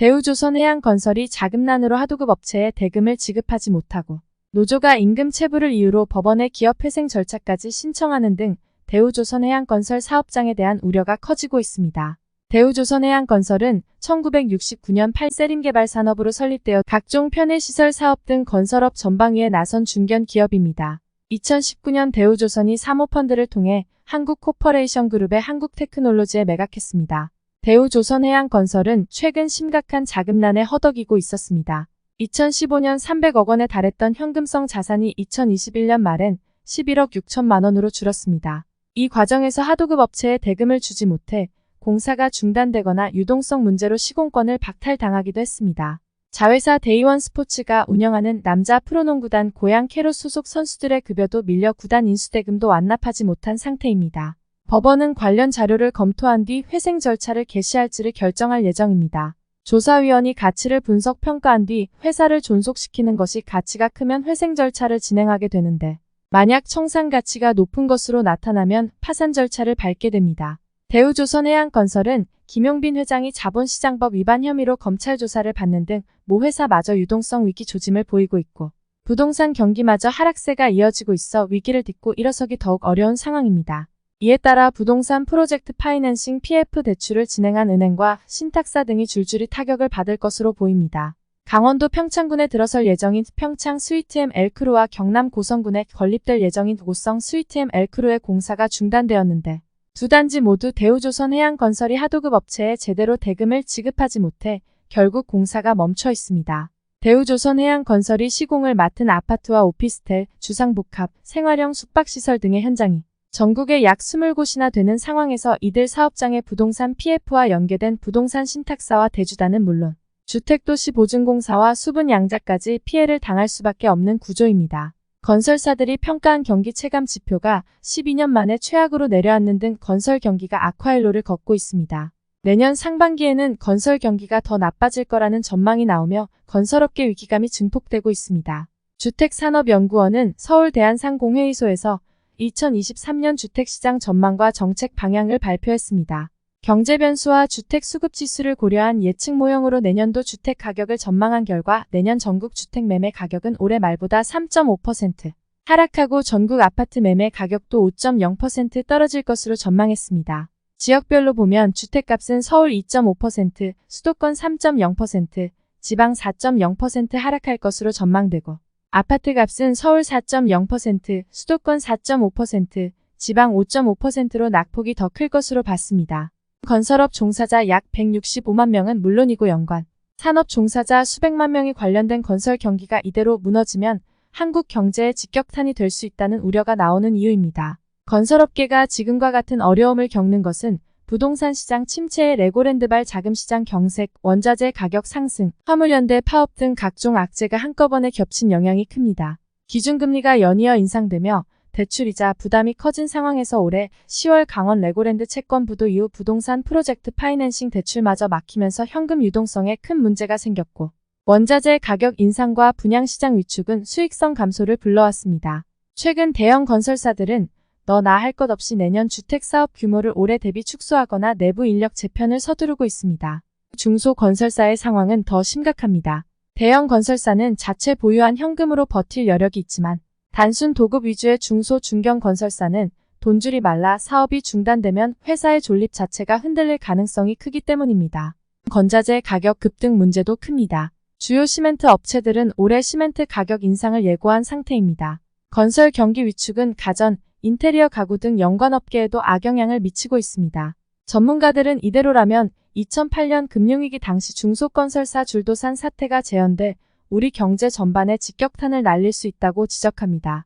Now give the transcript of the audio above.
대우조선해양건설이 자금난으로 하도급 업체에 대금을 지급하지 못하고 노조가 임금 체불을 이유로 법원에 기업회생 절차까지 신청하는 등 대우조선해양건설 사업장에 대한 우려가 커지고 있습니다. 대우조선해양건설은 1969년 8세림개발산업으로 설립되어 각종 편의시설 사업 등 건설업 전방위에 나선 중견 기업입니다. 2019년 대우조선이 사모펀드를 통해 한국코퍼레이션그룹의 한국테크놀로지에 매각했습니다. 대우조선해양건설은 최근 심각한 자금난에 허덕이고 있었습니다. 2015년 300억 원에 달했던 현금성 자산이 2021년 말엔 11억 6천만 원으로 줄었습니다. 이 과정에서 하도급 업체에 대금을 주지 못해 공사가 중단되거나 유동성 문제로 시공권을 박탈당하기도 했습니다. 자회사 데이원스포츠가 운영하는 남자 프로농구단 고양 캐롯 소속 선수들의 급여도 밀려 구단 인수대금도 완납하지 못한 상태입니다. 법원은 관련 자료를 검토한 뒤 회생 절차를 개시할지를 결정할 예정입니다. 조사위원이 가치를 분석 평가한 뒤 회사를 존속시키는 것이 가치가 크면 회생 절차를 진행하게 되는데 만약 청산 가치가 높은 것으로 나타나면 파산 절차를 밟게 됩니다. 대우조선해양건설은 김용빈 회장이 자본시장법 위반 혐의로 검찰 조사를 받는 등 모 회사마저 유동성 위기 조짐을 보이고 있고 부동산 경기마저 하락세가 이어지고 있어 위기를 딛고 일어서기 더욱 어려운 상황입니다. 이에 따라 부동산 프로젝트 파이낸싱 PF 대출을 진행한 은행과 신탁사 등이 줄줄이 타격을 받을 것으로 보입니다. 강원도 평창군에 들어설 예정인 평창 스위트엠 엘크루와 경남 고성군에 건립될 예정인 고성 스위트엠 엘크루의 공사가 중단되었는데 두 단지 모두 대우조선해양건설이 하도급 업체에 제대로 대금을 지급하지 못해 결국 공사가 멈춰 있습니다. 대우조선해양건설이 시공을 맡은 아파트와 오피스텔, 주상복합, 생활형 숙박시설 등의 현장이 전국에 약 20곳이나 되는 상황에서 이들 사업장의 부동산 PF와 연계된 부동산 신탁사와 대주단은 물론 주택도시보증공사와 수분양자까지 피해를 당할 수밖에 없는 구조입니다. 건설사들이 평가한 경기 체감 지표가 12년 만에 최악으로 내려앉는 등 건설 경기가 악화일로를 걷고 있습니다. 내년 상반기에는 건설 경기가 더 나빠질 거라는 전망이 나오며 건설업계 위기감이 증폭되고 있습니다. 주택산업연구원은 서울대한상공회의소에서 2023년 주택시장 전망과 정책 방향을 발표했습니다. 경제 변수와 주택 수급 지수를 고려한 예측 모형으로 내년도 주택 가격을 전망한 결과 내년 전국 주택 매매 가격은 올해 말보다 3.5% 하락하고 전국 아파트 매매 가격도 5.0% 떨어질 것으로 전망했습니다. 지역별로 보면 주택값은 서울 2.5%, 수도권 3.0%, 지방 4.0% 하락할 것으로 전망되고 아파트값은 서울 4.0%, 수도권 4.5%, 지방 5.5%로 낙폭이 더 클 것으로 봤습니다. 건설업 종사자 약 165만 명은 물론이고 연관, 산업 종사자 수백만 명이 관련된 건설 경기가 이대로 무너지면 한국 경제에 직격탄이 될 수 있다는 우려가 나오는 이유입니다. 건설업계가 지금과 같은 어려움을 겪는 것은 부동산 시장 침체의 레고랜드발 자금시장 경색, 원자재 가격 상승, 화물연대 파업 등 각종 악재가 한꺼번에 겹친 영향이 큽니다. 기준금리가 연이어 인상되며 대출이자 부담이 커진 상황에서 올해 10월 강원 레고랜드 채권 부도 이후 부동산 프로젝트 파이낸싱 대출마저 막히면서 현금 유동성에 큰 문제가 생겼고 원자재 가격 인상과 분양시장 위축은 수익성 감소를 불러왔습니다. 최근 대형 건설사들은 너나 할 것 없이 내년 주택사업 규모를 올해 대비 축소하거나 내부 인력 재편을 서두르고 있습니다. 중소건설사의 상황은 더 심각합니다. 대형 건설사는 자체 보유한 현금으로 버틸 여력이 있지만 단순 도급 위주의 중소 중견 건설사는 돈줄이 말라 사업이 중단되면 회사의 존립 자체가 흔들릴 가능성이 크기 때문입니다. 건자재 가격 급등 문제도 큽니다. 주요 시멘트 업체들은 올해 시멘트 가격 인상을 예고한 상태입니다. 건설 경기 위축은 가전, 인테리어 가구 등 연관업계에도 악영향을 미치고 있습니다. 전문가들은 이대로라면 2008년 금융위기 당시 중소건설사 줄도산 사태가 재현돼 우리 경제 전반에 직격탄을 날릴 수 있다고 지적합니다.